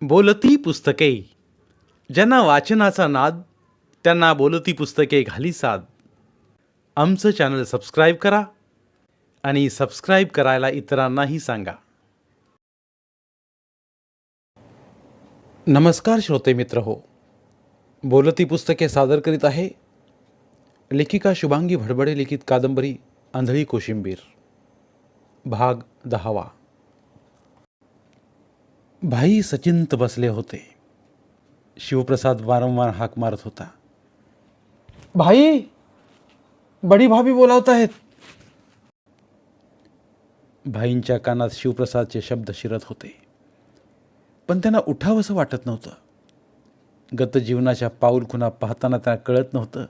बोलती पुस्तके. ज्यांना वाचनाचा नाद त्यांना बोलती पुस्तके घाली साद. आमचं चॅनल सबस्क्राईब करा आणि सबस्क्राईब करायला इतरांनाही सांगा. नमस्कार श्रोते मित्र हो. बोलती पुस्तके सादर करीत आहे लेखिका शुभांगी भडबडे लिखित कादंबरी आंधळी कोशिंबीर, भाग 10. भाई सचिंत बसले होते. शिवप्रसाद वारंवार हाक मारत होता. भाई, बडी भाभी बोलावत आहेत. भाईंच्या कानात शिवप्रसादचे शब्द शिरत होते, पण त्यांना उठावंसं वाटत नव्हतं. गत जीवनाच्या पाऊलखुणा पाहताना त्यांना कळत नव्हतं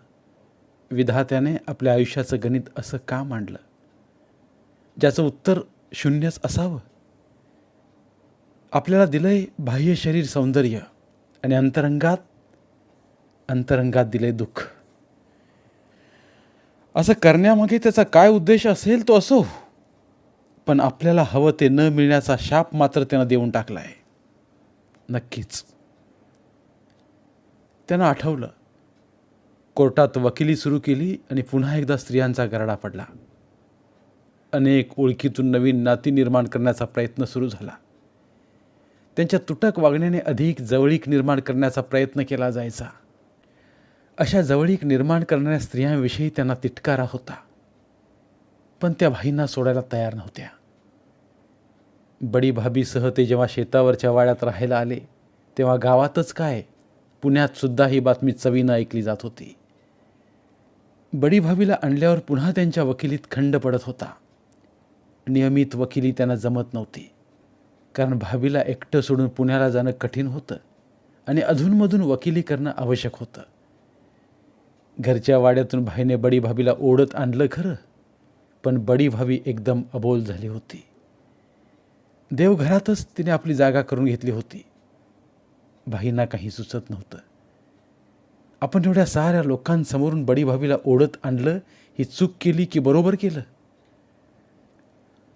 विधात्याने आपल्या आयुष्याचं गणित असं का मांडलं, ज्याचं उत्तर शून्यच असावं. आपल्याला दिलंय बाह्य शरीर सौंदर्य आणि अंतरंगात दिले दुःख. असं करण्यामागे त्याचा काय उद्देश असेल तो असो, पण आपल्याला हवं ते न मिळण्याचा शाप मात्र त्यानं देऊन टाकलाय. नक्कीच. त्यानं आठवलं, कोर्टात वकिली सुरू केली आणि पुन्हा एकदा स्त्रियांचा गराडा पडला. अनेक ओळखीतून नवीन नाती निर्माण करण्याचा प्रयत्न सुरू झाला. त्यांच्या तुटक वागण्याने अधिक जवळीक निर्माण करण्याचा प्रयत्न केला जायचा. अशा जवळीक निर्माण करणाऱ्या स्त्रियांविषयी त्यांना तिटकारा होता, पण त्या भाईंना सोडायला तयार नव्हत्या. बडी भाभीसह ते जेव्हा शेतावरच्या वाड्यात राहायला आले, तेव्हा गावातच काय, पुण्यात सुद्धा ही बातमी चवीनं ऐकली जात होती. बडी भाभीला आणल्यावर पुन्हा त्यांच्या वकिलीत खंड पडत होता. नियमित वकिली त्यांना जमत नव्हती, कारण भाभीला एकटं सोडून पुण्याला जाणं कठीण होतं आणि अधूनमधून वकिली करणं आवश्यक होतं. घरच्या वाड्यातून भाईने बडी भाभीला ओढत आणलं खरं, पण बडी भाभी एकदम अबोल झाली होती. देवघरातच तिने आपली जागा करून घेतली होती. भाईंना काही सुचत नव्हतं. आपण एवढ्या साऱ्या लोकांसमोरून बडी भाभीला ओढत आणलं, ही चूक केली की बरोबर केलं?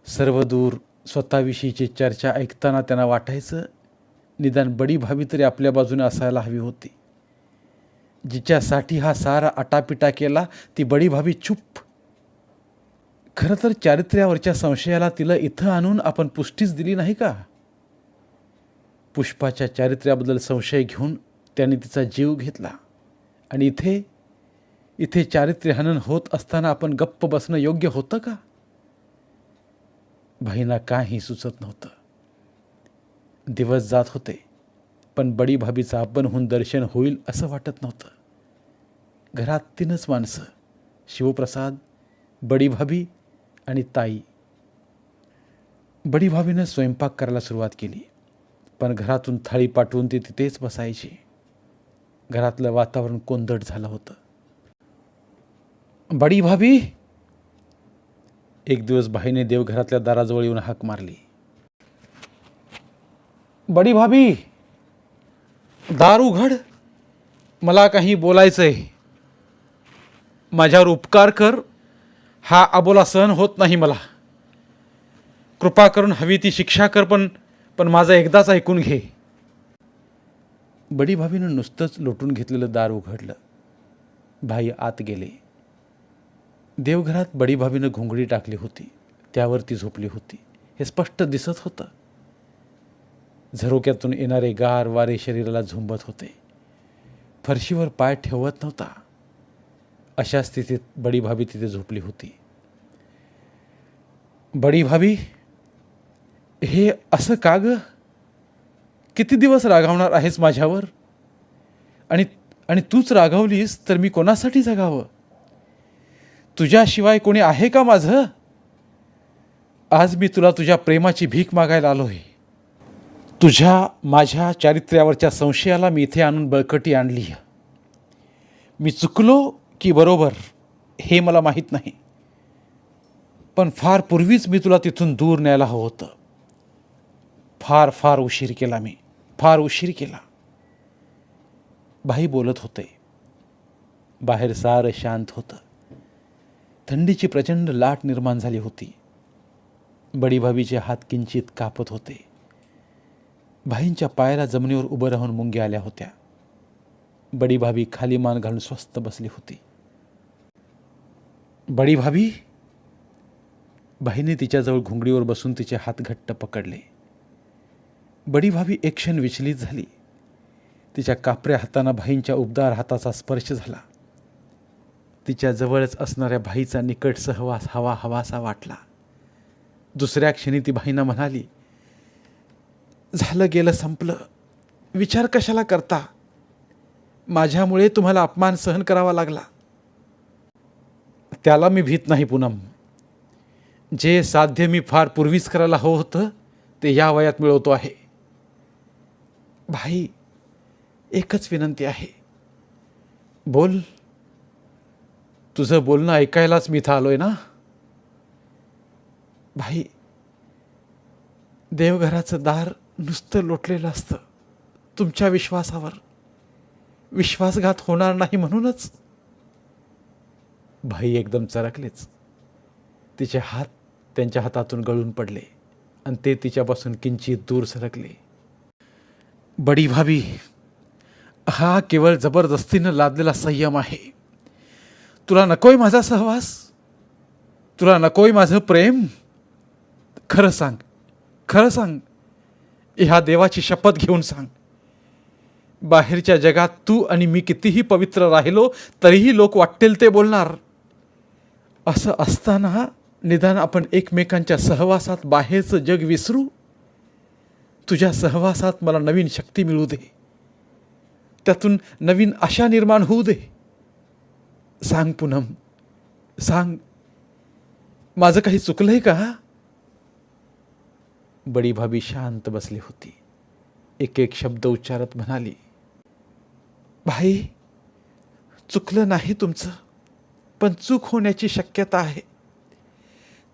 सर्वदूर स्वतःविषयीची चर्चा ऐकताना त्यांना वाटायचं, निदान बडी भाभी तरी आपल्या बाजूने असायला हवी होती. जिच्यासाठी हा सारा आटापिटा केला ती बडी भाभी चुप. खरं तर चारित्र्यावरच्या संशयाला तिला इथं आणून आपण पुष्टीच दिली नाही का? पुष्पाच्या चारित्र्याबद्दल संशय घेऊन त्याने तिचा जीव घेतला आणि इथे चारित्र्यहनन होत असताना आपण गप्प बसणं योग्य होतं का? भाईंना काही सुचत नव्हतं. दिवस जात होते, पण बडी भाभीचं आपणहून दर्शन होईल असं वाटत नव्हतं. घरात 3च माणसं, शिवप्रसाद, बडी भाभी आणि ताई. बडी भाभीनं स्वयंपाक करायला सुरुवात केली, पण घरातून थाळी पाठवून ती तिथेच बसायची. घरातलं वातावरण कोंदट झालं होतं. बडी भाभी, एक दिवस भाईने देवघरातल्या दाराजवळ येऊन हाक मारली. बडी भाभी, दार उघड, मला काही बोलायचंय. माझ्यावर उपकार कर, हा अबोला सहन होत नाही मला. कृपा करून हवी ती शिक्षा कर, पण माझं एकदाच ऐकून घे. बडी भाभीनं नुसतंच लोटून घेतलेलं दार उघडलं. भाई आत गेले. देवघरात बडी भाभीनं घोंगडी टाकली होती, त्यावर ती झोपली होती हे स्पष्ट दिसत होतं. झरोक्यातून येणारे गार वारे शरीराला झुंबत होते. फरशीवर पाय ठेवत नव्हता. अशा स्थितीत बडी भाभी तिथे झोपली होती. बडी भाभी, हे असं का ग? किती दिवस रागावणार आहेस माझ्यावर? आणि तूच रागावलीस तर मी कोणासाठी जगावं? तुझ्याशिवाय कोणी आहे का माझं? आज मी तुला तुझ्या प्रेमाची भीक मागायला आलोय. माझ्या चारित्र्यावरच्या संशयाला मी इथे आणून बळकटी आणली. मी चुकलो की बरोबर हे मला माहीत नाही, पण फार पूर्वीच मी तुला तिथून दूर न्यायला हवं होतं. फार उशीर केला मी, फार उशीर केला. भाई बोलत होते. बाहेर सारं शांत होतं. थंडीची प्रचंड लाट निर्माण झाली होती. बडी भाभीचे हात किंचित कापत होते. भाईंच्या पायाला जमिनीवर उभं राहून मुंग्या आल्या होत्या. बडी भाभी खाली मान घालून स्वस्थ बसली होती. बडी भाभी. भाईने तिच्याजवळ घुंगडीवर बसून तिचे हात घट्ट पकडले. बडी भाभी एक क्षण विचलित झाली. तिच्या कापऱ्या हातांना भाईंच्या उबदार हाताचा स्पर्श झाला. तिच्या जवळच असणाऱ्या भाईचा निकट सहवास हवासा वाटला. दुसऱ्या क्षणी ती भाईंना म्हणाली, झालं गेलं संपलं, विचार कशाला करता? माझ्यामुळे तुम्हाला अपमान सहन करावा लागला. त्याला मी भीत नाही पूनम. जे साध्य मी फार पूर्वीच करायला हवं होतं ते या वयात मिळवतो आहे. भाई, एकच विनंती आहे, बोल. तुझं बोलणं ऐकायलाच मी इथं आलोय ना. भाई, देवघराचं दार नुसतं लोटलेलं असतं तुमच्या विश्वासावर. विश्वासघात होणार नाही म्हणूनच. भाई एकदम चरकलेच. तिचे हात त्यांच्या हातातून गळून पडले आणि ते तिच्यापासून किंचित दूर सरकले. बडी भाभी, हा केवळ जबरदस्तीनं लादलेला संयम आहे. तुला नकोय माझा सहवास? तुला नकोय माझं प्रेम? खरं सांग, खरं सांग. ह्या देवाची शपथ घेऊन सांग. बाहेरच्या जगात तू आणि मी कितीही पवित्र राहिलो तरीही लोक वाटेल ते बोलणार. असं असताना निदान आपण एकमेकांच्या सहवासात बाहेरचं जग विसरू. तुझ्या सहवासात मला नवीन शक्ती मिळू दे. त्यातून नवीन आशा निर्माण होऊ दे. सांग पूनम, सांग. माझं काही चुकलंय का? बडी भाभी शांत बसली होती. एक एक शब्द उच्चारत म्हणाली, भाई, चुकलं नाही तुमचं, पण चूक होण्याची शक्यता आहे.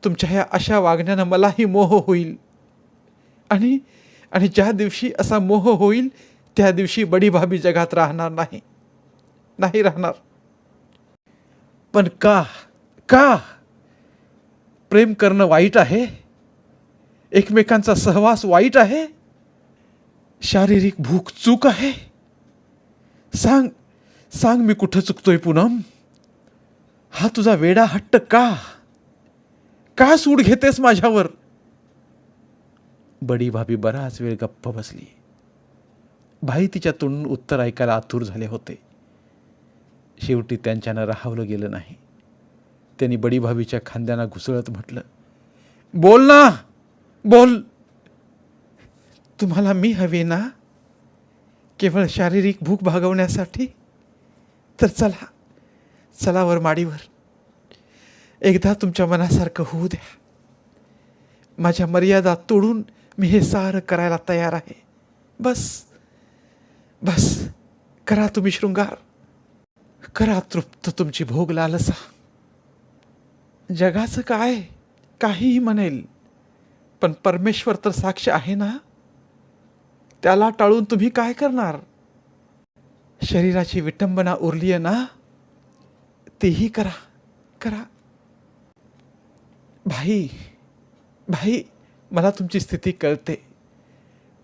तुमच्या ह्या अशा वागण्यानं मलाही मोह होईल. आणि ज्या दिवशी असा मोह होईल त्या दिवशी बडी भाभी जगात राहणार नाही राहणार. पण का प्रेम करणं वाईट आहे? एकमेकांचा सहवास वाईट आहे? शारीरिक भूक चूक आहे? सांग मी कुठं चुकतोय पूनम? हा तुझा वेडा हट्ट का सूड घेतेस माझ्यावर? बडी भाभी बराच वेळ गप्प बसली. भाई तिच्या तोंडून उत्तर ऐकायला आतुर झाले होते. शेवटी त्यांच्यानं राहावलं गेलं नाही. त्यांनी बडी भाभीच्या खांद्यांना घुसळत म्हटलं, बोल ना, बोल. तुम्हाला मी हवे ना, केवळ शारीरिक भूक भागवण्यासाठी? तर चला वर माडीवर. एकदा तुमच्या मनासारखं होऊ द्या. माझ्या मर्यादा तोडून मी हे सारं करायला तयार आहे. बस करा तुम्ही शृंगार. करा तृप्त तुमची भोग लालसा. जगाचं काय काहीही म्हणेल, पण परमेश्वर तर साक्ष आहे ना. त्याला टाळून तुम्ही काय करणार? शरीराची विटंबना उरली आहे ना, तेही करा. भाई, मला तुमची स्थिती कळते,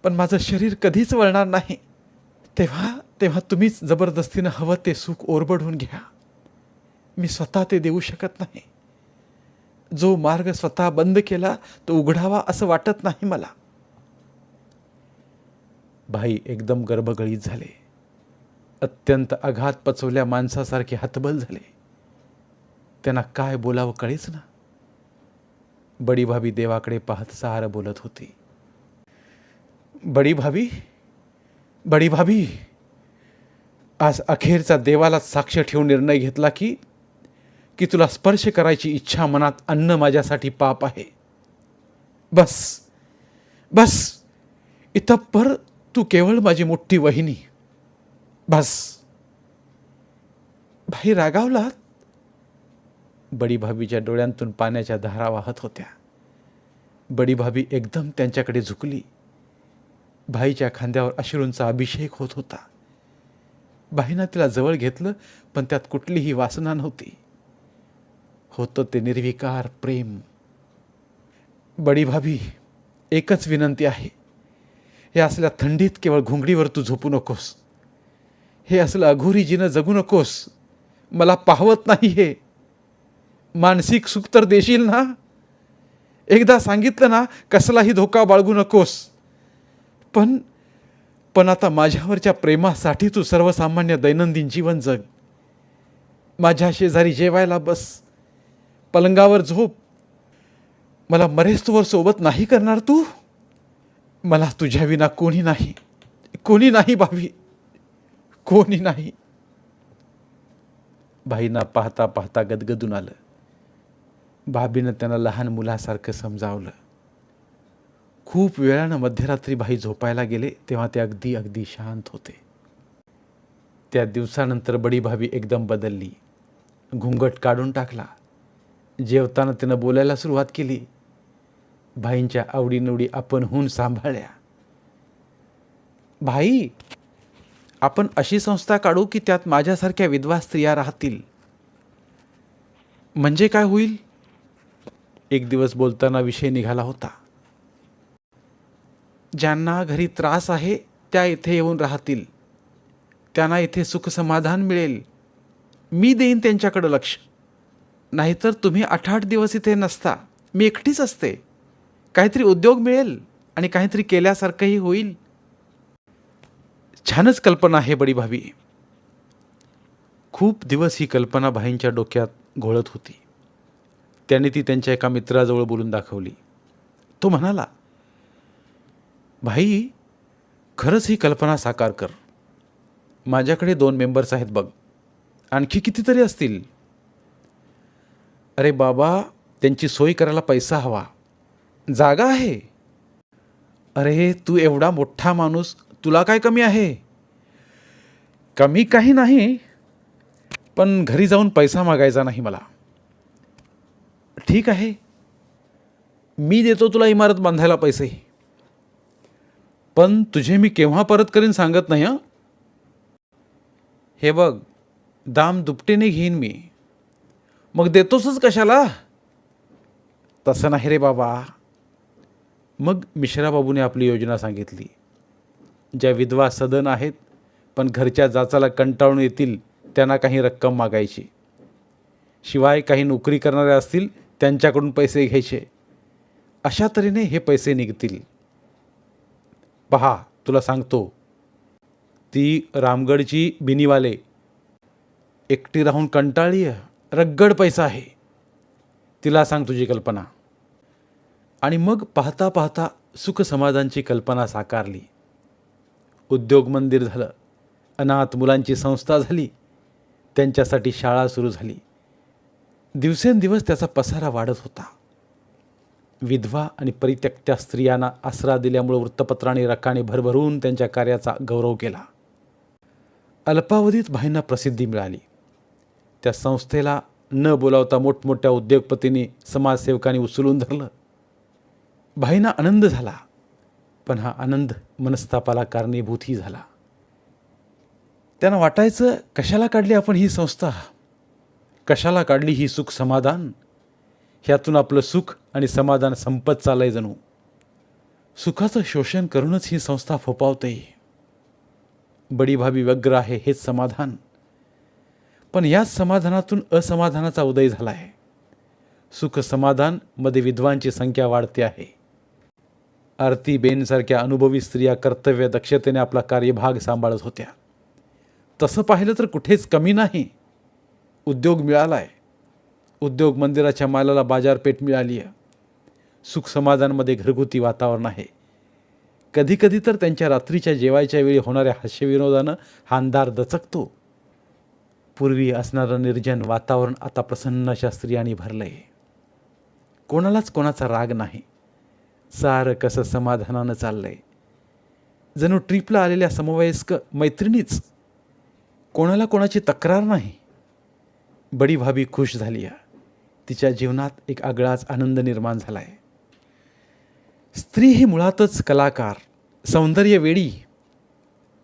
पण माझं शरीर कधीच वळणार नाही. तेव्हा तुम्हीच जबरदस्तीनं हवं ते सुख ओरबडून घ्या. मी स्वतः ते देऊ शकत नाही. जो मार्ग स्वतः बंद केला तो उघडावा असं वाटत नाही मला. भाई एकदम गर्भगळीत झाले. अत्यंत आघात पचवल्या माणसासारखे हतबल झाले. त्यांना काय बोलावं कळेच ना. बडी भाभी देवाकडे पाहत सारं बोलत होती. बडी भाभी, आज अखेरचा देवाला साक्ष ठेवून निर्णय घेतला की तुला स्पर्श करायची इच्छा मनात आणणं माझ्यासाठी पाप आहे. बस इतपर तू केवळ माझी मोठी वहिनी. बस. भाई रागावलात? बडी भाभीच्या डोळ्यांतून पाण्याच्या धारा वाहत होत्या. बडी भाभी एकदम त्यांच्याकडे झुकली. भाईच्या खांद्यावर अश्रूंचा अभिषेक होत होता. भाईनं तिला जवळ घेतलं, पण त्यात कुठलीही वासना नव्हती. होतं ते निर्विकार प्रेम. बडी भाभी, एकच विनंती आहे, हे असल्या थंडीत केवळ घुंगडीवर तू झोपू नकोस. हे असलं अघोरी जीनं जगू नकोस. मला पाहवत नाही हे. मानसिक सुख तर देशील ना. एकदा सांगितलं ना, कसलाही धोका बाळगू नकोस. पण आता माझ्यावरच्या प्रेमासाठी तू सर्वसामान्य दैनंदिन जीवन जग. माझ्या शेजारी जेवायला बस, पलंगावर झोप. मला मरेस्तोवर सोबत नाही करणार तू. मला तुझ्या विना कोणी नाही, कोणी नाही भाभी, कोणी नाही. भाईंना पाहता पाहता गदगदून आलं. भाभीनं त्यांना लहान मुलासारखं समजावलं. खूप वेळानं मध्यरात्री भाई झोपायला गेले तेव्हा ते अगदी अगदी शांत होते. त्या दिवसानंतर बडी भाभी एकदम बदलली. घुंगट काढून टाकला. जेवताना तिनं बोलायला सुरुवात केली. भाईंच्या आवडीनिवडी आपणहून सांभाळल्या. भाई, आपण अशी संस्था काढू की त्यात माझ्यासारख्या विधवा स्त्रिया राहतील. म्हणजे काय होईल? एक दिवस बोलताना विषय निघाला होता. ज्यांना घरी त्रास आहे त्या इथे येऊन राहतील. त्यांना इथे सुखसमाधान मिळेल. मी देईन त्यांच्याकडं लक्ष. नाहीतर तुम्ही 8-8 दिवस इथे नसता. मी एकटीच असते. काहीतरी उद्योग मिळेल आणि काहीतरी केल्यासारखंही होईल. छानच कल्पना आहे बडी भाभी. खूप दिवस ही कल्पना भाईंच्या डोक्यात घोळत होती. त्याने ती त्यांच्या एका मित्राजवळ बोलून दाखवली. तो म्हणाला, भाई, खरंच ही कल्पना साकार कर. माझ्याकडे 2 मेंबर्स आहेत बघ. आणखी कितीतरी असतील. अरे बाबा, त्यांची सोय करायला पैसा हवा. जागा आहे. अरे तू एवढा मोठा माणूस, तुला काय कमी आहे? कमी काही नाही, पण घरी जाऊन पैसा मागायचा नाही मला. ठीक आहे, मी देतो तुला इमारत बांधायला पैसे. पण तुझे मी केव्हा परत करीन सांगत नाही हं. हे बघ, दाम दुपटीने घेईन मी. मग देतोसच कशाला? तसं नाही रे बाबा. मग मिश्राबाबूने आपली योजना सांगितली. ज्या विधवा सदन आहेत पण घरच्या जाचाला कंटाळून येतील त्यांना काही रक्कम मागायची. शिवाय काही नोकरी करणारे असतील त्यांच्याकडून पैसे घ्यायचे. अशा तऱ्हेने हे पैसे निघतील. पहा, तुला सांगतो, ती रामगडची बिनीवाले एकटी राहून कंटाळली आहे. रगड पैसा आहे. तिला सांग तुझी कल्पना. आणि मग पाहता पाहता सुखसमाधानची कल्पना साकारली. उद्योग मंदिर झालं. अनाथ मुलांची संस्था झाली. त्यांच्यासाठी शाळा सुरू झाली. दिवसेंदिवस त्याचा पसारा वाढत होता. विधवा आणि परित्यक्त्या स्त्रियांना आसरा दिल्यामुळे वृत्तपत्रांनी रकाने भरभरून त्यांच्या कार्याचा गौरव केला. अल्पावधीत भाईंना प्रसिद्धी मिळाली. त्या संस्थेला न बोलावता मोठमोठ्या उद्योगपतींनी, समाजसेवकांनी उचलून धरलं. भाईंना आनंद झाला, पण हा आनंद मनस्तापाला कारणीभूतही झाला. त्यांना वाटायचं, कशाला काढली आपण ही संस्था? कशाला काढली ही सुख समाधान? ह्यातून आपलं सुख आणि समाधान संपत चाललंय जणू. सुखाचं शोषण करूनच ही संस्था फोपावते. बडी भाभी व्यग्र आहे हेच समाधान. पण याच समाधानातून असमाधानाचा उदय झाला आहे. सुख समाधान मध्ये विधवांची संख्या वाढते आहे. आरतीबेनसारख्या अनुभवी स्त्रिया कर्तव्य दक्षतेने आपला कार्यभाग सांभाळत होत्या. तसं पाहिलं तर कुठेच कमी नाही. उद्योग मिळालाय. उद्योग मंदिराच्या मालाला बाजारपेठ मिळाली आहे. सुख समाधानमध्ये घरगुती वातावरण आहे. कधीकधी तर त्यांच्या रात्रीच्या जेवायच्या वेळी होणाऱ्या हास्यविनोदानं हा अंधार दचकतो. पूर्वी असणारं निर्जन वातावरण आता प्रसन्न अशा स्त्रियांनी भरलंय. कोणालाच कोणाचा राग नाही. सारं कसं समाधानानं चाललंय. जणू ट्रिपला आलेल्या समवयस्क मैत्रिणीच. कोणाला कोणाची तक्रार नाही. बडी भाभी खुश झाली आहे. तिच्या जीवनात एक आगळाच आनंद निर्माण झाला आहे. स्त्री ही मुळातच कलाकार, सौंदर्य वेडी.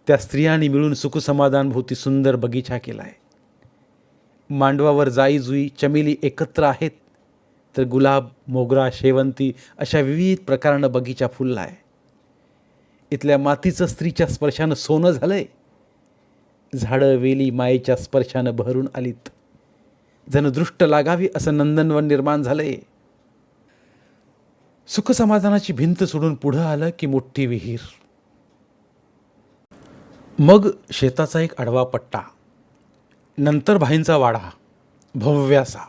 त्या स्त्रियांनी मिळून सुखसमाधानभोवती सुंदर बगीचा केला आहे. मांडवावर जाई जुई चमेली एकत्र आहेत, तर गुलाब, मोगरा, शेवंती अशा विविध प्रकारानं बगीचा फुलला आहे. इथल्या मातीचं स्त्रीच्या स्पर्शानं सोनं झालंय. झाडं वेली मायेच्या स्पर्शानं बहरून आलीत. जणू दृष्ट लागावी असं नंदनवन निर्माण झालंय. सुखसमाधानाची भिंत सोडून पुढं आलं की मोठी विहीर, मग शेताचा एक आडवा पट्टा, नंतर भाईंचा वाडा भव्य असा.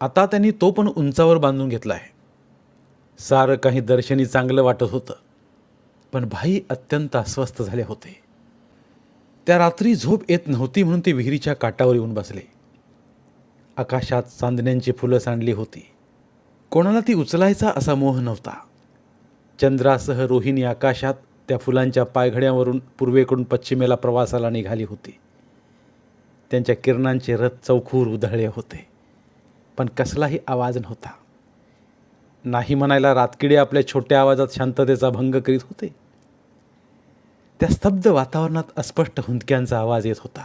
आता त्यांनी तो पण उंचावर बांधून घेतला आहे. सारं काही दर्शनी चांगलं वाटत होतं, पण भाई अत्यंत अस्वस्थ झाले होते. त्या रात्री झोप येत नव्हती म्हणून ते विहिरीच्या काठावर येऊन बसले. आकाशात चांदण्यांची फुलं सांडली होती. कोणाला ती उचलायचा असा मोह नव्हता. चंद्रासह रोहिणी आकाशात त्या फुलांच्या पायघड्यावरून पूर्वेकडून पश्चिमेला प्रवासाला निघाली होती. त्यांच्या किरणांचे रथ चौखूर उधळले होते, पण कसलाही आवाज नव्हता. नाही म्हणायला रातकिडे आपल्या छोट्या आवाजात शांततेचा भंग करीत होते. त्या स्तब्ध वातावरणात अस्पष्ट हुंदक्यांचा आवाज येत होता.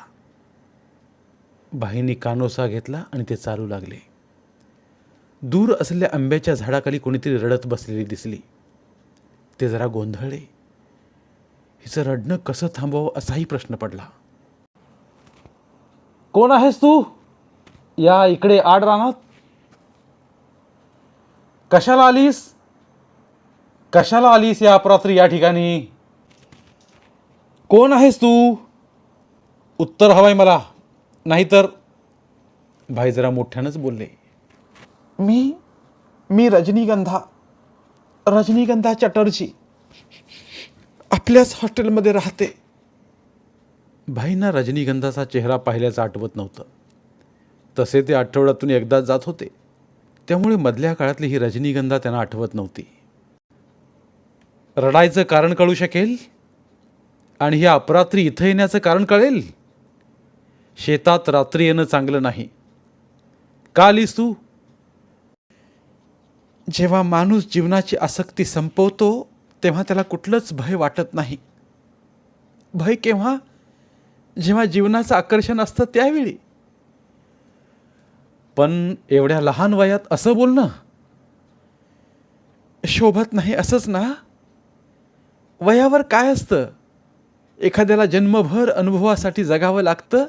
भाईंनी कानोसा घेतला आणि ते चालू लागले. दूर असलेल्या आंब्याच्या झाडाखाली कोणीतरी रडत बसलेली दिसली. ते जरा गोंधळले. हिचं रडणं कसं थांबवावं असाही प्रश्न पडला. कोण आहेस तू? या इकडे आड रानात कशाला आलीस? कशाला आलीस या अपरात्री या ठिकाणी? कोण आहेस तू? उत्तर हवंय मला, नाहीतर. भाई जरा मोठ्यानंच बोलले. मी रजनीगंधा चटर्जी, आपल्याच हॉस्टेलमध्ये राहते. भाईंना रजनीगंधाचा चेहरा पाहिल्याचं आठवत नव्हतं. तसे ते आठवड्यातून एकदा जात होते, त्यामुळे मधल्या काळातली ही रजनीगंधा त्यांना आठवत नव्हती. रडायचं कारण कळू शकेल आणि ही अपरात्री इथं येण्याचं कारण कळेल. शेतात रात्री येणं चांगलं नाही. का आलीस तू? जेव्हा माणूस जीवनाची आसक्ती संपवतो तेव्हा त्याला कुठलंच भय वाटत नाही. भय केव्हा? जेव्हा जीवनाचं आकर्षण असतं त्यावेळी. पण एवढ्या लहान वयात असं बोलणं शोभत नाही, असंच ना? वयावर काय असतं? एखाद्याला जन्मभर अनुभवासाठी जगावं लागतं,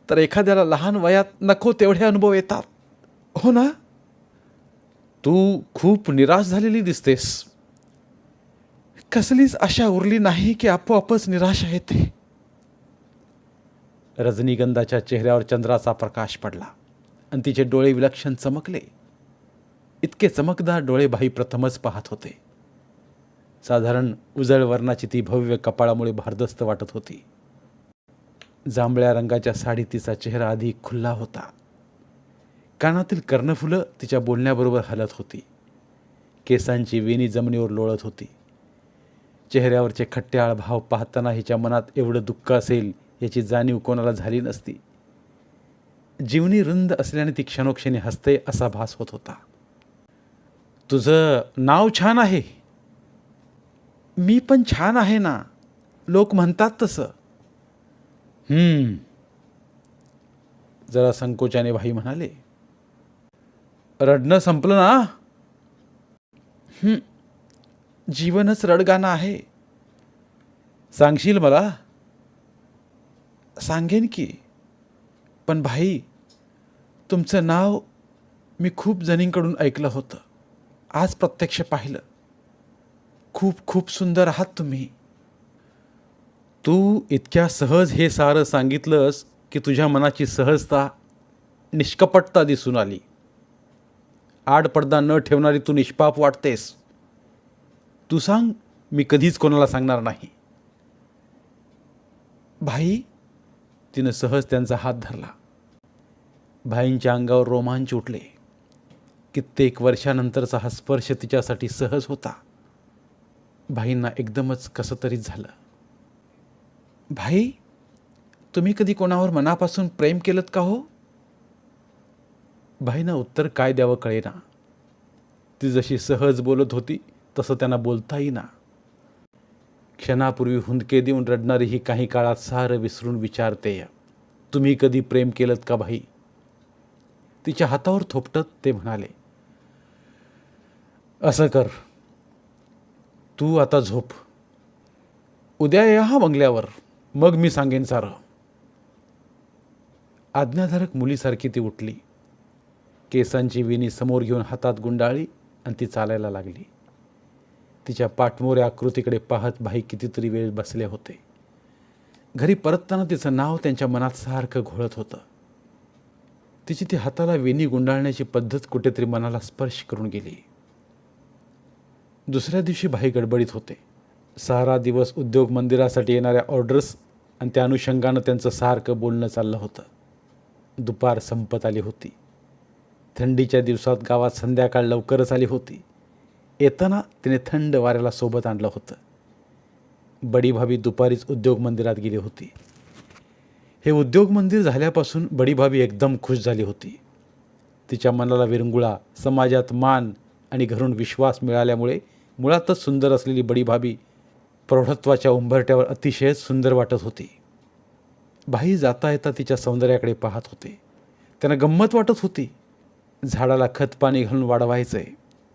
तर एखाद्याला लहान वयात नको तेवढे अनुभव येतात, हो ना? तू खूप निराश झालेली दिसतेस. कसलीच आशा उरली नाही की आपोआपच निराशा येते. रजनीगंधाच्या चेहऱ्यावर चंद्राचा प्रकाश पडला आणि तिचे डोळे विलक्षण चमकले. इतके चमकदार डोळे भाई प्रथमच पाहत होते. साधारण उजळ वर्णाची ती भव्य कपाळामुळे भारदस्त वाटत होती. जांभळ्या रंगाच्या साडीत तिचा चेहरा अधिक खुल्ला होता. कानातील कर्णफुलं तिच्या बोलण्याबरोबर हलत होती. केसांची वेणी जमिनीवर लोळत होती. चेहऱ्यावरचे खट्ट्याळ भाव पाहताना हिच्या मनात एवढं दुःख असेल याची जाणीव कोणाला झाली नसती. जीवनी रुंद असल्याने ती क्षणोक्षणी हसते असा भास होत होता. तुझं नाव छान आहे. मी पण छान आहे ना, लोक म्हणतात तसं. जरा संकोचाने भाई म्हणाले. रडणं संपलं ना? जीवनच रडगाणं आहे. सांगशील मला? सांगेन की. पण भाई, तुमचं नाव मी खूप जणींकडून ऐकलं होतं, आज प्रत्यक्ष पाहिलं. खूप खूप सुंदर आहात तुम्ही. तू इतक्या सहज हे सारं सांगितलंस की तुझ्या मनाची सहजता, निष्कपटता दिसून आली. आडपडदा न ठेवणारी तू निष्पाप वाटतेस. तू सांग, मी कधीच कोणाला सांगणार नाही. भाई, तिनं सहज त्यांचा हात धरला. भाईंच्या अंगावर रोमांच उठले. कित्येक वर्षानंतरचा हा स्पर्श तिच्यासाठी सहज होता. भाईंना एकदमच कसं तरीच झालं. भाई, तुम्ही कधी कोणावर मनापासून प्रेम केलंत का हो? भाईंना उत्तर काय द्यावं कळेना. ती जशी सहज बोलत होती तसं त्यांना बोलता येईना. क्षणापूर्वी हुंदके देऊन रडणारी ही काही काळात सारं विसरून विचारते, तुम्ही कधी प्रेम केलंत का भाई? तिच्या हातावर थोपटत ते म्हणाले, असं कर, तू आता झोप. उद्या या हा बंगल्यावर, मग मी सांगेन सारं. आज्ञाधारक मुलीसारखी ती उठली. केसांची विणी समोर घेऊन हातात गुंडाळली आणि ती चालायला लागली. तिच्या पाठमोऱ्या आकृतीकडे पाहत भाई कितीतरी वेळ बसले होते. घरी परतताना तिचं नाव त्यांच्या मनात सारखं घोळत होतं. तिची ती हाताला वेणी गुंडाळण्याची पद्धत कुठेतरी मनाला स्पर्श करून गेली. दुसऱ्या दिवशी भाई गडबडीत होते. सारा दिवस उद्योग मंदिरासाठी येणाऱ्या ऑर्डर्स आणि त्या अनुषंगानं त्यांचं सारखं बोलणं चाललं होतं. दुपार संपत आली होती. थंडीच्या दिवसात गावात संध्याकाळ लवकरच आली होती. येताना तिने थंड वाऱ्याला सोबत आणलं होतं. बडी भाभी दुपारीच उद्योग मंदिरात गेली होती. हे उद्योग मंदिर झाल्यापासून बडी भाभी एकदम खुश झाली होती. तिच्या मनाला विरंगुळा, समाजात मान आणि घरून विश्वास मिळाल्यामुळे मुळातच सुंदर असलेली बडी भाभी प्रौढत्वाच्या उंबरट्यावर अतिशय सुंदर वाटत होती. भाई जाता येता तिच्या सौंदर्याकडे पाहत होते. त्यांना गंमत वाटत होती. झाडाला खत पाणी घालून वाढवायचंय,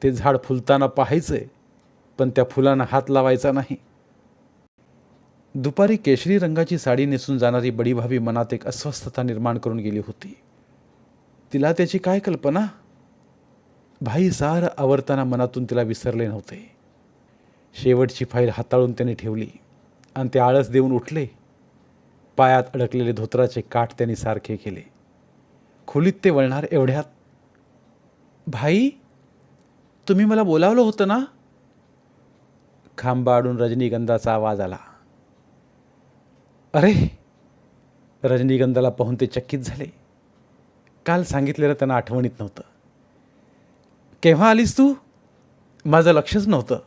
ते झाड फुलताना पाहायचंय, पण त्या फुलांना हात लावायचा नाही. दुपारी केशरी रंगाची साडी नेसून जाणारी बडी भाभी मनात एक अस्वस्थता निर्माण करून गेली होती. तिला त्याची काय कल्पना? भाई सारं आवरताना मनातून तिला विसरले नव्हते. शेवटची फाईल हाताळून त्याने ठेवली आणि ते आळस देऊन उठले. पायात अडकलेले धोतराचे काठ त्यांनी सारखे केले. खोलीत ते वळणार एवढ्यात, भाई, तुम्ही मला बोलावलं होतं ना? खांबाडून रजनीगंधाचा आवाज आला. अरे! रजनीगंधाला पाहून ते चकित झाले. काल सांगितलेलं त्यांना आठवणीत नव्हतं. केव्हा आलीस तू? माझं लक्षच नव्हतं.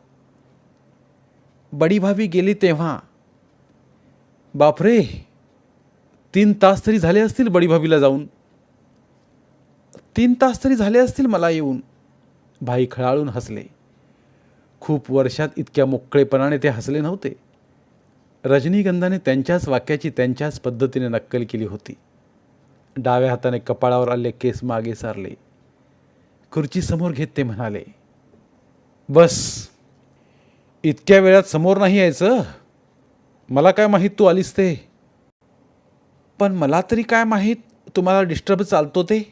बडी भाभी गेली तेव्हा. बापरे, 3 तास तरी झाले असतील बडी भाभीला जाऊन. 3 तास तरी झाले असतील मला येऊन. भाई खळाळून हसले. खूप वर्षात इतक्या मोकळेपणाने ते हसले नव्हते. रजनीगंधाने त्यांच्याच वाक्याची त्यांच्याच पद्धतीने नक्कल केली होती. डाव्या हाताने कपाळावर आले केस मागे सारले. खुर्ची समोर घेत ते म्हणाले, बस, इतक्या वेळात समोर नाही यायचं. मला काय माहीत तू आलीस ते. पण मला तरी काय माहीत तुम्हाला डिस्टर्ब चालतो ते.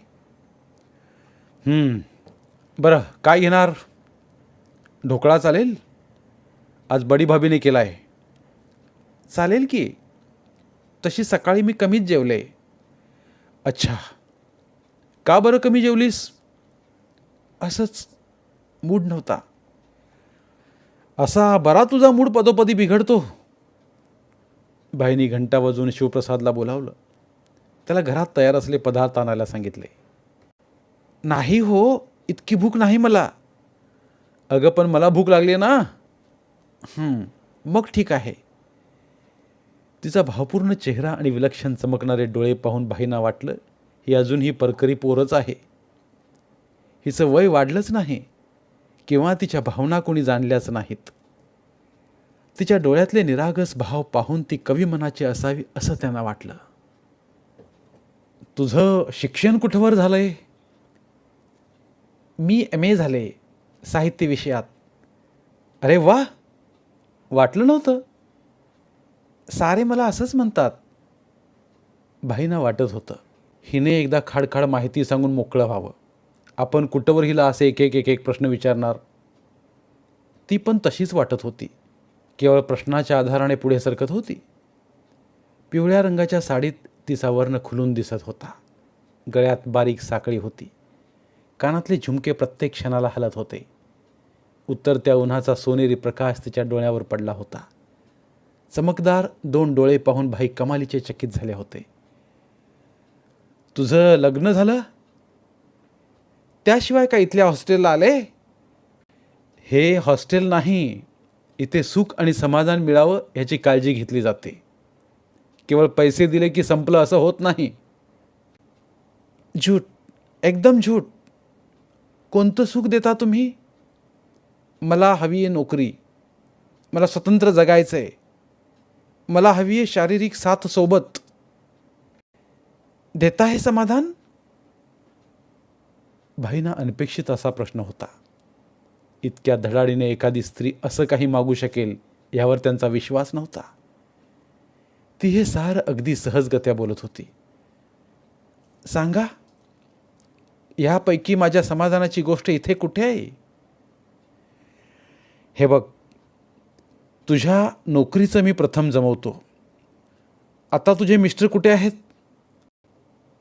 बरं, काय घेणार? ढोकळा चालेल? आज बडी भाभीने केला आहे. चालेल की. तशी सकाळी मी कमीच जेवले. अच्छा, का बरं कमी जेवलीस? असंच, मूड नव्हता. असा बरा तुझा मूड पदोपदी बिघडतो. भाईनी घंटा वाजवून शिवप्रसादला बोलावलं. त्याला घरात तयार असले पदार्थ आणायला सांगितले. नाही हो, इतकी भूक नाही मला. अगं पण मला भूक लागली ना. मग ठीक आहे. तिचा भावपूर्ण चेहरा आणि विलक्षण चमकणारे डोळे पाहून भाईंना वाटलं ही अजूनही परकरी पोरच आहे. हिचं वय वाढलंच नाही किंवा तिच्या भावना कोणी जाणल्याच नाहीत. तिच्या डोळ्यातले निरागस भाव पाहून ती कवी मनाची असावी असं त्यांना वाटलं. तुझं शिक्षण कुठवर झालंय? मी MA झाले साहित्य विषयात. अरे वा, वाटलं नव्हतं. सारे मला असंच म्हणतात. भाईंना वाटत होतं हिने एकदा खाडखाड माहिती सांगून मोकळं व्हावं. आपण कुठवर हिला असे एक प्रश्न विचारणार. ती पण तशीच वाटत होती. केवळ प्रश्नाच्या आधाराने पुढे सरकत होती. पिवळ्या रंगाच्या साडीत तिचा वर्ण खुलून दिसत होता. गळ्यात बारीक साखळी होती. कानातले झुमके प्रत्येक क्षणाला हलत होते. उतरत्या उन्हाचा सोनेरी प्रकाश तिच्या डोळ्यावर पडला होता. चमकदार 2 डोळे पाहून भाई कमालीचे चकित झाले होते. तुझं लग्न झालं? त्याशिवाय का इथल्या हॉस्टेलला आले? हे हॉस्टेल नाही. इथे सुख आणि समाधान मिळावं याची काळजी घेतली जाते. केवळ पैसे दिले की संपलं असं होत नाही. झूट, एकदम झूट. कोणतं सुख देता तुम्ही? मला हवी आहे नोकरी. मला स्वतंत्र जगायचं आहे. मला हवी आहे शारीरिक साथ सोबत. देता हे समाधान? भाईंना अनपेक्षित असा प्रश्न होता. इतक्या धडाडीने एखादी स्त्री असं काही मागू शकेल यावर त्यांचा विश्वास नव्हता. ती हे सारं अगदी सहजगत्या बोलत होती. सांगा, यापैकी माझ्या समाधानाची गोष्ट इथे कुठे आहे? हे बघ, तुझ्या नोकरीचं मी प्रथम जमवतो. आता तुझे मिस्टर कुठे आहेत?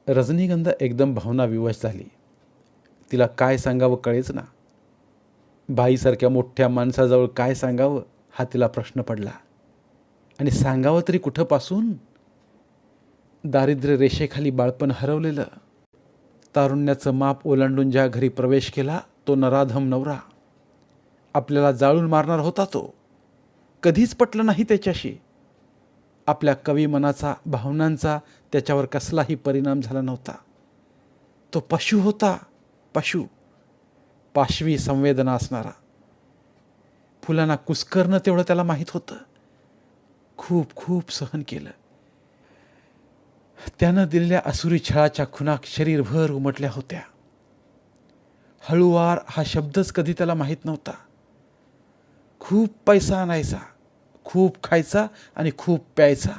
रजनीगंधा एकदम भावनाविवश झाली. तिला काय सांगावं कळेच ना. बाईसारख्या मोठ्या माणसाजवळ काय सांगावं हा तिला प्रश्न पडला. आणि सांगावं तरी कुठंपासून? दारिद्र्य रेषेखाली बाळपण हरवलेलं, तारुण्याचं माप ओलांडून ज्या घरी प्रवेश केला तो नराधम नवरा, आपल्याला जाळून मारणार होता तो. कधीच पटलं नाही त्याच्याशी. आपल्या कवी मनाचा, भावनांचा त्याच्यावर कसलाही परिणाम झाला नव्हता. तो पशु होता, पशु. पाशवी संवेदना असणारा. फुलांना कुस्करणं तेवढं त्याला माहीत होतं. खूप खूप सहन केलं. त्यानं दिलेल्या असुरी छळाच्या खुणा शरीरभर उमटल्या होत्या. हळुवार हा शब्दच कधी त्याला माहीत नव्हता. खूप पैसा आणायचा, खूप खायचा आणि खूप प्यायचा.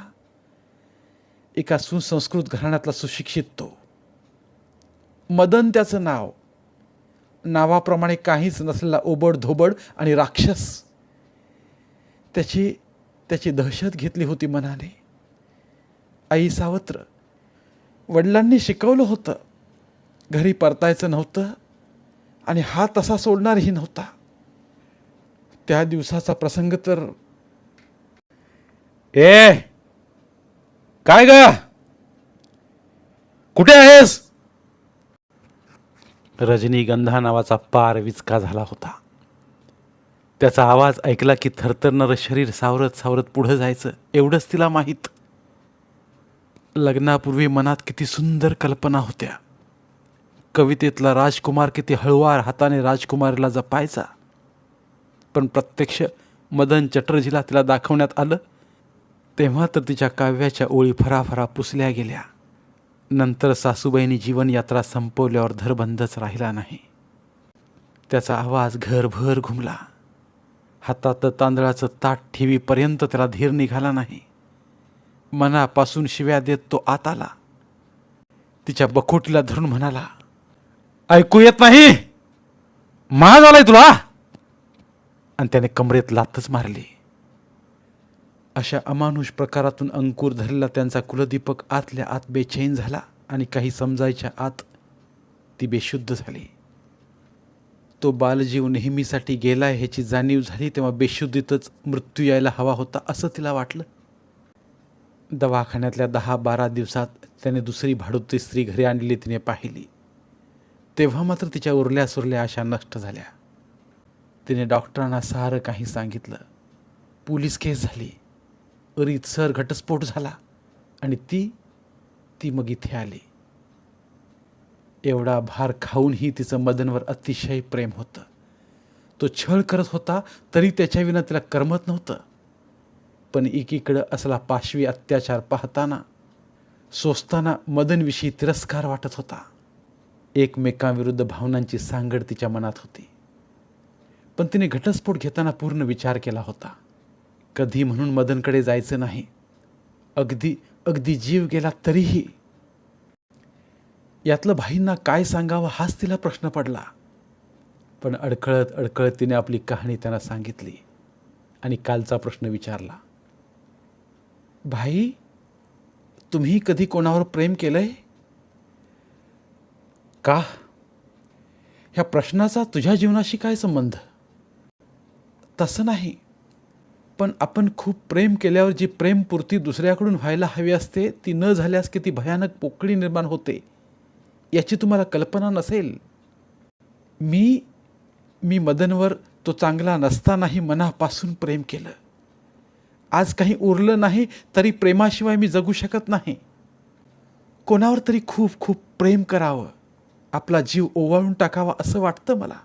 एका सुसंस्कृत घराण्यातला सुशिक्षित तो. मदन त्याचं नाव. नावाप्रमाणे काहीच नसलेला ओबड धोबड आणि राक्षस. त्याची दहशत घेतली होती मनाने. आई सावत्र. वडिलांनी शिकवलं होतं, घरी परतायचं नव्हतं आणि हा तसा सोडणारही नव्हता. त्या दिवसाचा प्रसंग तर. ए काय ग, कुठे आहेस? रजनीगंधा नावाचा पार विचका झाला होता. त्याचा आवाज ऐकला की थरथरणारं शरीर सावरत सावरत पुढं जायचं एवढंच तिला माहीत. लग्नापूर्वी मनात किती सुंदर कल्पना होत्या. कवितेतला राजकुमार किती हळुवार हाताने राजकुमारीला जपायचा. पण प्रत्यक्ष मदन चटर्जीला तिला दाखवण्यात आलं तेव्हा तर तिच्या काव्याच्या ओळी फराफरा पुसल्या गेल्या. नंतर सासूबाईंनी जीवनयात्रा संपवल्यावर धरबंधच राहिला नाही. त्याचा आवाज घरभर घुमला. हातात तांदळाचं ताट ठेवीपर्यंत त्याला धीर निघाला नाही. मनापासून शिव्या देत तो आत आला. तिच्या बखोटीला धरून म्हणाला, ऐकू येत नाही? माज आलाय तुला? आणि त्याने कमरेत लाथच मारली. अशा अमानुष प्रकारातून अंकुर धरलेला त्यांचा कुलदीपक आतल्या आत बेचैन झाला आणि काही समजायच्या आत ती बेशुद्ध झाली. तो बालजीव नेहमीसाठी गेलाय ह्याची जाणीव झाली तेव्हा बेशुद्धीतच मृत्यू यायला हवा होता असं तिला वाटलं. दवाखान्यातल्या 10-12 दिवसात त्याने दुसरी भाडुती स्त्री घरी आणलेली तिने पाहिली. तेव्हा मात्र तिच्या उरल्या सुरल्या आशा नष्ट झाल्या. तिने डॉक्टरांना सारं काही सांगितलं. पोलीस केस झाली. रीतसर घटस्फोट झाला आणि ती मग इथे आली. एवढा भार खाऊनही तिचं मदनवर अतिशय प्रेम होतं. तो छळ करत होता तरी त्याच्याविना तिला करमत नव्हतं. पण एकीकडं असला पाशवी अत्याचार पाहताना सोसताना मदनविषयी तिरस्कार वाटत होता. एकमेकांविरुद्ध भावनांची सांगड तिच्या मनात होती. पण तिने घटस्फोट घेताना पूर्ण विचार केला होता. कधी म्हणून मदनकडे जायचं नाही. अगदी जीव गेला तरीही. यातलं भाईंना काय सांगावं हाच तिला प्रश्न पडला. पण अडखळत तिने आपली कहाणी त्यांना सांगितली आणि कालचा प्रश्न विचारला. भाई, तुम्ही कधी कोणावर प्रेम केलंय का? ह्या प्रश्नाचा तुझ्या जीवनाशी काय संबंध? तसं नाही, पण आपण खूप प्रेम केल्यावर जी प्रेमपूर्ती दुसऱ्याकडून व्हायला हवी असते ती न झाल्यास किती भयानक पोकळी निर्माण होते याची तुम्हाला कल्पना नसेल. मी मदनवर तो चांगला नसतानाही मनापासून प्रेम केलं. आज काही उरलं नाही तरी प्रेमाशिवाय मी जगू शकत नाही. कोणावर तरी खूप खूप प्रेम करावं, आपला जीव ओवाळून टाकावा असं वाटतं मला.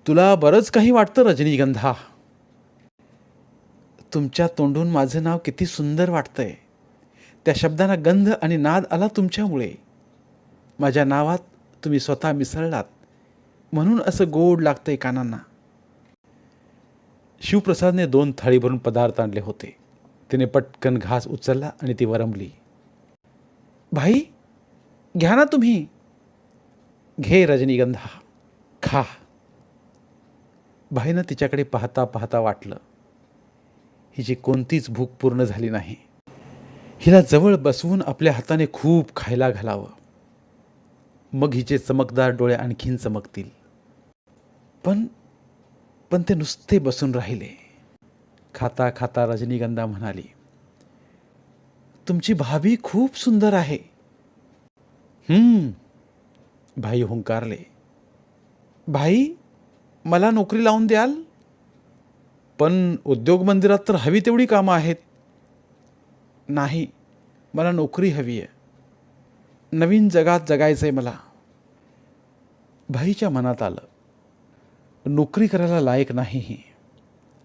तुला बरंच काही वाटतं रजनीगंधा. तुमच्या तोंडून माझं नाव किती सुंदर वाटतंय. त्या शब्दांना गंध आणि नाद आला तुमच्यामुळे. माझ्या नावात तुम्ही स्वतः मिसळलात म्हणून असं गोड लागतंय कानांना. शिवप्रसादने 2 थाळी भरून पदार्थ आणले होते. तिने पटकन घास उचलला आणि ती वरमली. भाई, घ्या ना तुम्ही. घे रजनीगंधा, खा. भाईनं तिच्याकडे पाहता पाहता वाटलं, हिची कोणतीच भूक पूर्ण झाली नाही. हिला जवळ बसवून आपल्या हाताने खूप खायला घालावं, मग हिचे चमकदार डोळे आणखीन चमकतील. पण ते नुसते बसून राहिले. खाता खाता रजनीगंधा म्हणाली, तुमची भाभी खूप सुंदर आहे. भाई हुंकारले. भाई, मला नोकरी लावून द्याल? पण उद्योग मंदिरात तर हवी तेवढी कामं आहेत. नाही, मला नोकरी हवी आहे. नवीन जगात जगायचं आहे मला. भाईच्या मनात आलं, नोकरी करायला लायक नाही ही.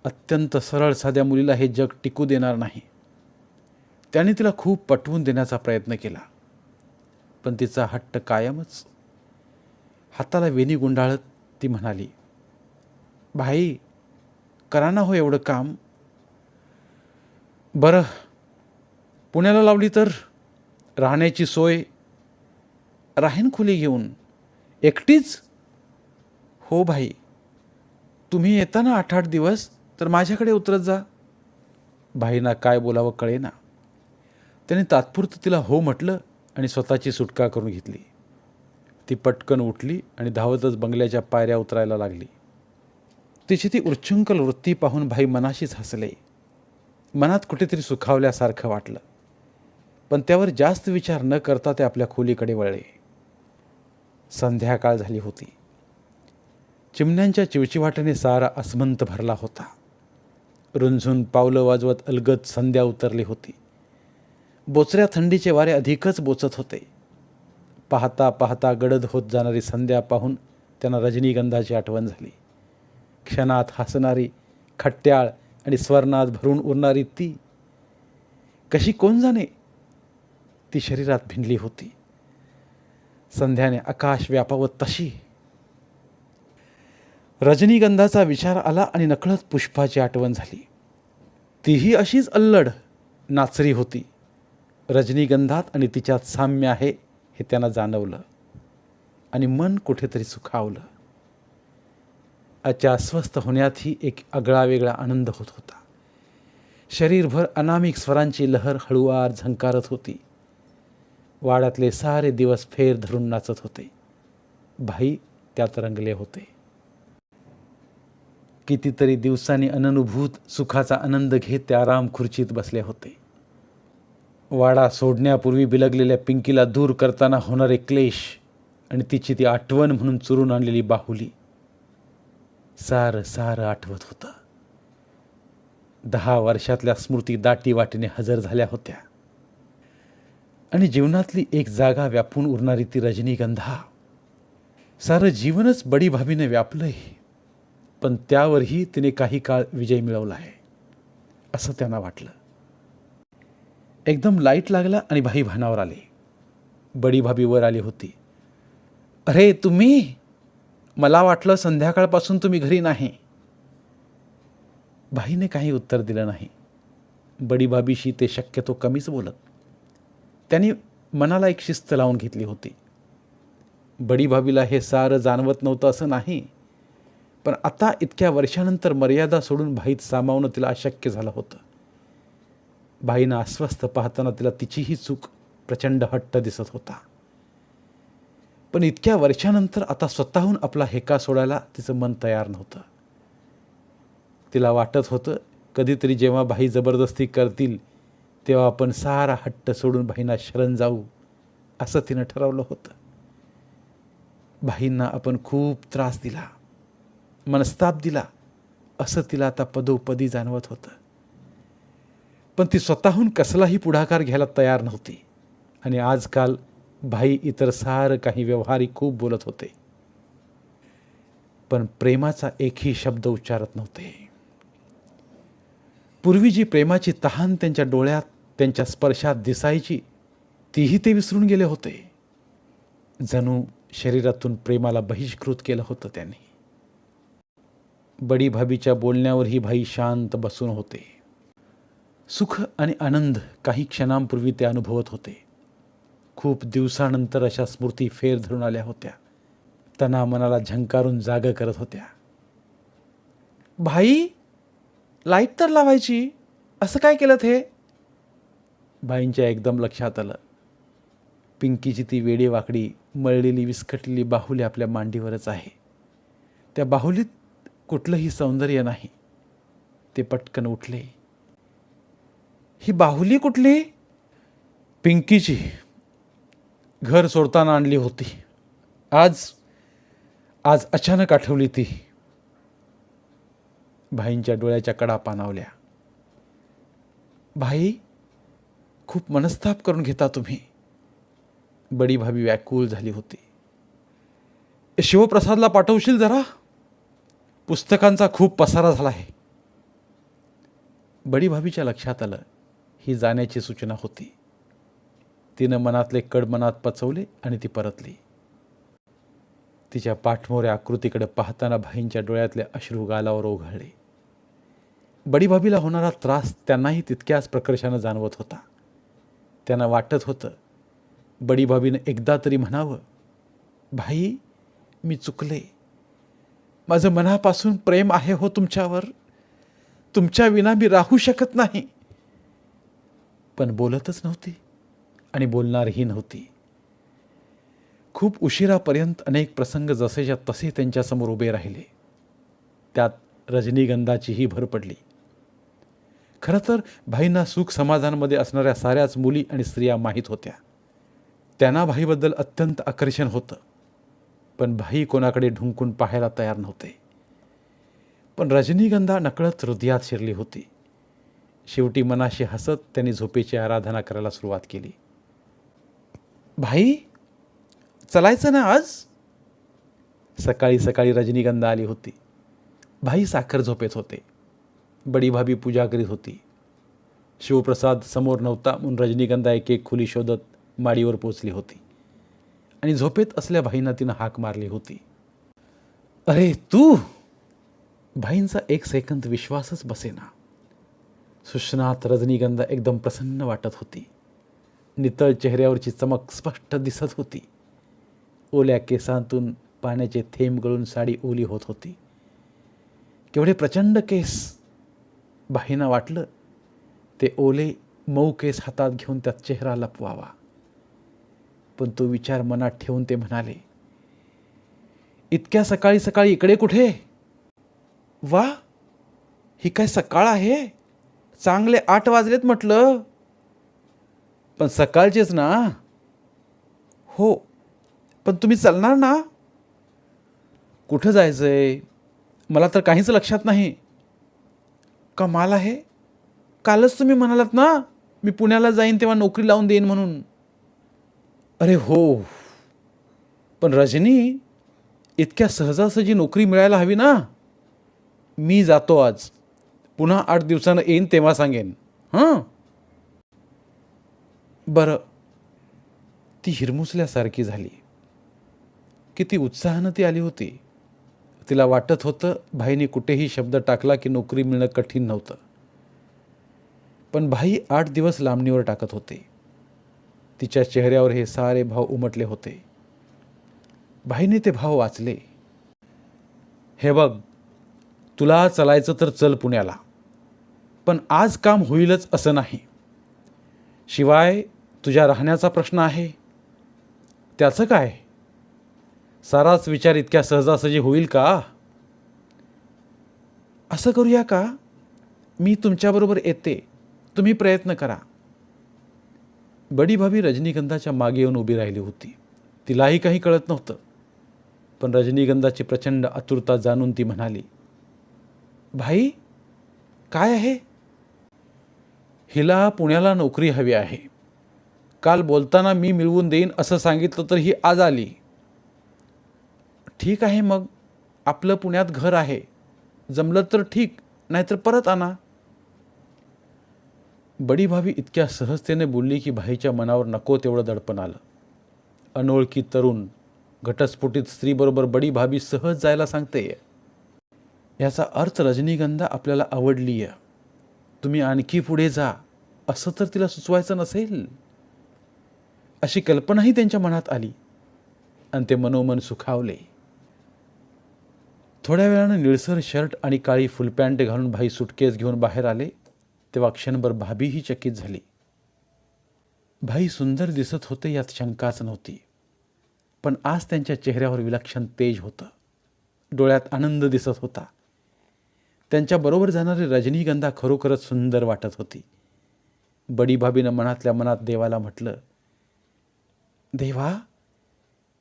अत्यंत सरळ साध्या मुलीला हे जग टिकू देणार नाही. त्याने तिला खूप पटवून देण्याचा प्रयत्न केला, पण तिचा हट्ट कायमच. हाताला वेणी गुंडाळत ती म्हणाली, भाई, करा ना हो एवढं काम. बरं, पुण्याला लावली तर राहण्याची सोय? राहीन खोली घेऊन. एकटीच? हो भाई, तुम्ही येता ना 8-8 दिवस, तर माझ्याकडे उतरत जा. भाईंना काय बोलावं कळेना. त्याने तात्पुरतं तिला हो म्हटलं आणि स्वतःची सुटका करून घेतली. ती पटकन उठली आणि धावतच बंगल्याच्या पायऱ्या उतरायला लागली. तिची ती उच्चृंखल वृत्ती पाहून भाई मनाशीच हसले. मनात कुठेतरी सुखावल्यासारखं वाटलं, पण त्यावर जास्त विचार न करता ते आपल्या खोलीकडे वळले. संध्याकाळ झाली होती. चिमण्यांच्या चिवचिवाटाने सारा आसमंत भरला होता. रुंझून पावलं वाजवत अलगद संध्या उतरली होती. बोचऱ्या थंडीचे वारे अधिकच बोचत होते. पाहता पाहता गडद होत जाणारी संध्या पाहून त्यांना रजनीगंधाची आठवण झाली. क्षणात हसणारी, खट्याळ आणि स्वर्णात भरून उरणारी ती, कशी कोण जाणे, ती शरीरात भिनली होती. संध्याने आकाश व्यापावं तशी. रजनीगंधाचा विचार आला आणि नकळत पुष्पाची आठवण झाली. तीही अशीच अल्लड, नाचरी होती. रजनीगंधात आणि तिच्यात साम्य आहे हे त्यांना जाणवलं आणि मन कुठेतरी सुखावलं. अस्वस्थ होण्यातही एक आगळा वेगळा आनंद होत होता. शरीरभर अनामिक स्वरांची लहर हळुवार झंकारत होती. वाड्यातले सारे दिवस फेर धरून नाचत होते. भाई त्यात रंगले होते. कितीतरी दिवसांनी अननुभूत सुखाचा आनंद घेत ते आराम खुर्चीत बसले होते. वाडा सोडण्यापूर्वी बिलगलेल्या पिंकीला दूर करताना होणारे क्लेश आणि तिची ती आठवण म्हणून चुरून आणलेली बाहुली, सारं सारं आठवत होतं. 10 वर्षातल्या स्मृती दाटी वाटीने हजर झाल्या होत्या आणि जीवनातली एक जागा व्यापून उरणारी ती रजनीगंधा. सारं जीवनच बडी भाभीने व्यापलंय, पण त्यावरही तिने काही काळ विजय मिळवला आहे असं त्यांना वाटलं. एकदम लाईट लागला आणि भाई भानावर आले. बडी भाभी वर आली होती. अरे तुम्ही, मला वाटलं संध्याकाळपासून तुम्ही घरी नाही. भाईने काही उत्तर दिलं नाही. बडी भाभीशी ते शक्यतो कमीच बोलत. त्यांनी मनाला एक शिस्त लावून घेतली होती. बडी भाभीला हे सारं जाणवत नव्हतं असं नाही, पण आता इतक्या वर्षानंतर मर्यादा सोडून भाईत सामावणं तिला अशक्य झालं होतं. भाईनं अस्वस्थ पाहताना तिला तिचीही चूक, प्रचंड हट्ट दिसत होता. पण इतक्या वर्षानंतर आता स्वतःहून आपला हेका सोडायला तिचं मन तयार नव्हतं. तिला वाटत होतं, कधीतरी जेव्हा भाई जबरदस्ती करतील तेव्हा आपण सारा हट्ट सोडून भाईंना शरण जाऊ असं तिनं ठरवलं होतं. भाईंना आपण खूप त्रास दिला, मनस्ताप दिला असं तिला आता पदोपदी जाणवत होतं. पण ती स्वतःहून कसलाही पुढाकार घ्यायला तयार नव्हती आणि आजकाल भाई इतर सारं काही व्यवहारिक खूप बोलत होते, पण प्रेमाचा एकही शब्द उच्चारत नव्हते. पूर्वी जी प्रेमाची तहान त्यांच्या डोळ्यात, त्यांच्या स्पर्शात दिसायची, तीही ते विसरून गेले होते. जणू शरीरातून प्रेमाला बहिष्कृत केलं होतं त्यांनी. बडी भाभीच्या बोलण्यावरही भाई शांत बसून होते. सुख आणि आनंद काही क्षणांपूर्वी ते अनुभवत होते. खूप दिवसानंतर अशा स्मृती फेर धरून आल्या होत्या. त्यांना मनाला झंकारून जाग करत होत्या. भाई, लाईट तर लावायची, असं काय केलं हे? भाईंच्या एकदम लक्षात आलं. पिंकीची ती वेडी वाकडी मळलेली विस्कटलेली बाहुली आपल्या मांडीवरच आहे. त्या बाहुलीत कुठलंही सौंदर्य नाही. ते पटकन उठले. ही बाहुली कुठली? पिंकीची. घर सोडताना आणली होती. आज अचानक आठवली ती. भाईंच्या डोळ्याच्या कडा पाणावल्या. भाई, खूप मनस्ताप करून घेता तुम्ही. बडी भाभी व्याकुळ झाली होती. शिवप्रसादला पाठवशील जरा? पुस्तकांचा खूप पसारा झाला आहे. बडी भाभीच्या लक्षात आलं ही जाण्याची सूचना होती. तिनं मनातले कड मनात पचवले आणि ती परतली. तिच्या पाठमोऱ्या आकृतीकडे पाहताना भाईंच्या डोळ्यातले अश्रू गालावर ओघळले. बडी भाभीला होणारा त्रास त्यांनाही तितक्याच प्रकर्षानं जाणवत होता. त्यांना वाटत होतं बडी भाभीनं एकदा तरी म्हणावं, भाई, मी चुकले. माझं मनापासून प्रेम आहे हो तुमच्यावर. तुमच्या विना मी राहू शकत नाही. पण बोलतच नव्हती आणि बोलणारही नव्हती. खूप उशिरापर्यंत अनेक प्रसंग जसेच्या तसे त्यांच्यासमोर उभे राहिले. त्यात रजनीगंधाचीही भर पडली. खरं तर भाईंना सुख समाजांमध्ये असणाऱ्या साऱ्याच मुली आणि स्त्रिया माहीत होत्या. त्यांना भाईबद्दल अत्यंत आकर्षण होतं. पण भाई कोणाकडे ढुंकून पाहायला तयार नव्हते. पण रजनीगंधा नकळत हृदयात शिरली होती. शेवटी मनाशी हसत त्यांनी झोपेची आराधना करायला सुरुवात केली. भाई, चलायचं ना आज? सकाळी सकाळी रजनीगंधा आली होती. भाई साखर झोपेत होते. बडी भाभी पूजा करीत होती. शिवप्रसाद समोर नव्हता म्हणून रजनीगंधा एक एक खोली शोधत माडीवर पोचली होती आणि झोपेत असल्या भाईंना तिनं हाक मारली होती. अरे तू! भाईंचा एक सेकंद विश्वासच बसेना. सुषनात रजनीगंधा एकदम प्रसन्न वाटत होती. नितळ चेहऱ्यावरची चमक स्पष्ट दिसत होती. ओल्या केसांतून पाण्याचे थेंब गळून साडी ओली होत होती. केवढे प्रचंड केस! भाईंना वाटलं ते ओले मऊ केस हातात घेऊन त्यात चेहरा लपवावा. पण तो विचार मनात ठेवून ते म्हणाले, इतक्या सकाळी सकाळी इकडे कुठे? वा, ही काय सकाळ आहे? चांगले 8 वाजलेत म्हटलं. पण सकाळचेच ना? हो, पण तुम्ही चालणार ना? कुठं जायचंय? मला तर काहीच लक्षात नाही. कमाल आहे. कालच तुम्ही म्हणालात ना मी पुण्याला जाईन तेव्हा नोकरी लावून देईन म्हणून. अरे हो, पण रजनी, इतक्या सहजासहजी नोकरी मिळायला हवी ना. मी जातो आज. पुन्हा 8 दिवसानं येईन तेव्हा सांगेन. हां, बरं. ती हिरमुसल्यासारखी झाली. किती उत्साहानं ती आली होती. तिला वाटत होतं भाईने कुठेही शब्द टाकला की नोकरी मिळणं कठीण नव्हतं. पण भाई 8 दिवस लांबणीवर टाकत होते. तिच्या चेहऱ्यावर हे सारे भाव उमटले होते. भाईने ते भाव वाचले. हे बघ, तुला चलायचं तर चल पुण्याला, पण आज काम होईलच असं नाही. शिवाय तुझ्या राहण्याचा प्रश्न आहे. त्याचं काय? साराच विचार इतक्या सहजासहजी होईल का? असं करूया का, मी तुमच्याबरोबर येते, तुम्ही प्रयत्न करा. बडी भाभी रजनीगंधाच्या मागे येऊन उभी राहिली होती. तिलाही काही कळत नव्हतं. पण रजनीगंधाची प्रचंड आतुरता जाणून ती म्हणाली, भाई, काय आहे? हिला पुण्याला नोकरी हवी आहे. काल बोलताना मी मिळवून देईन असं सांगितलं तर ही आज आली. ठीक आहे, मग आपलं पुण्यात घर आहे. जमलं तर ठीक, नाहीतर परत आणा. बडी भाभी इतक्या सहजतेने बोलली की भाईच्या मनावर नको तेवढं दडपण आलं. अनोळखी तरुण घटस्फोटित स्त्रीबरोबर बडी भाभी सहज जायला सांगते. याचा अर्थ रजनीगंधा आपल्याला आवडली आहे, तुम्ही आणखी पुढे जा, असं तर तिला सुचवायचं नसेल. अशी कल्पनाही त्यांच्या मनात आली आणि ते मनोमन सुखावले. थोड्या वेळानं निळसर शर्ट आणि काळी फुलपॅन्ट घालून भाई सुटकेस घेऊन बाहेर आले तेव्हा क्षणभर भाभीही चकित झाली. भाई सुंदर दिसत होते यात शंकाच नव्हती, पण आज त्यांच्या चेहऱ्यावर विलक्षण तेज होतं, डोळ्यात आनंद दिसत होता. त्यांच्याबरोबर जाणारी रजनीगंधा खरोखरच सुंदर वाटत होती. बडी भाभीनं मनातल्या मनात देवाला म्हटलं, देवा,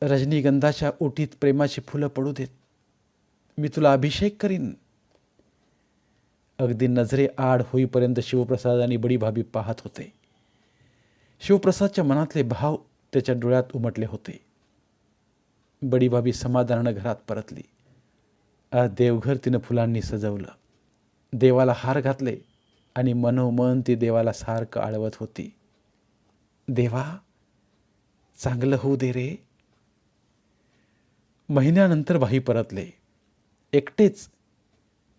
रजनीगंधाच्या ओटीत प्रेमाची फुलं पडू देत, मी तुला अभिषेक करीन. अगदी नजरे आड होईपर्यंत शिवप्रसाद आणि बडी भाभी पाहत होते. शिवप्रसादच्या मनातले भाव त्याच्या डोळ्यात उमटले होते. बडी भाभी समाधानानं घरात परतली. आज देवघर तिनं फुलांनी सजवलं, देवाला हार घातले आणि मनोमन ती देवाला सारखं आळवत होती. देवा, चांगलं होऊ दे रे. महिन्यानंतर भाई परतले. एकटेच.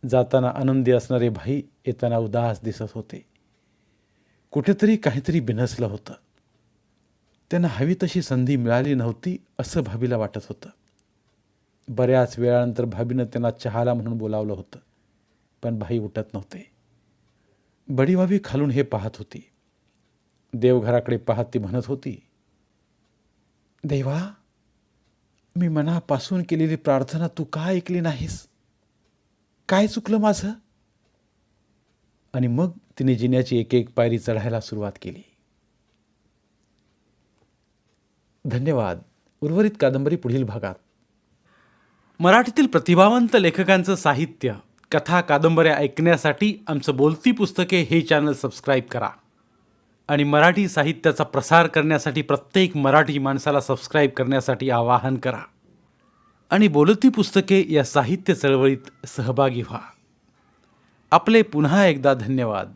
जाताना आनंदी असणारे भाई येताना उदास दिसत होते. कुठेतरी काहीतरी बिनसलं होतं. त्यांना हवी तशी संधी मिळाली नव्हती असं भाभीला वाटत होतं. बऱ्याच वेळानंतर भाभीनं त्यांना चहाला म्हणून बोलावलं होतं, पण भाई उठत नव्हते. बडी भाभी खालून हे पाहत होती. देवघराकडे पाहत ती म्हणत होती, देवा, मी मनापासून केलेली प्रार्थना तू का ऐकली नाहीस? काय चुकलं माझं? आणि मग तिने जिन्याची एक एक पायरी चढायला सुरुवात केली. धन्यवाद. उर्वरित कादंबरी पुढील भागात. मराठीतील प्रतिभावंत लेखकांचं साहित्य, कथा, कादंबऱ्या ऐकण्यासाठी आमचं बोलती पुस्तके हे चॅनल सबस्क्राईब करा आणि मराठी साहित्याचा प्रसार करण्यासाठी प्रत्येक मराठी माणसाला सबस्क्राईब करण्यासाठी आवाहन करा आणि बोलती पुस्तके या साहित्य चळवळीत सहभागी व्हा. आपले पुन्हा एकदा धन्यवाद.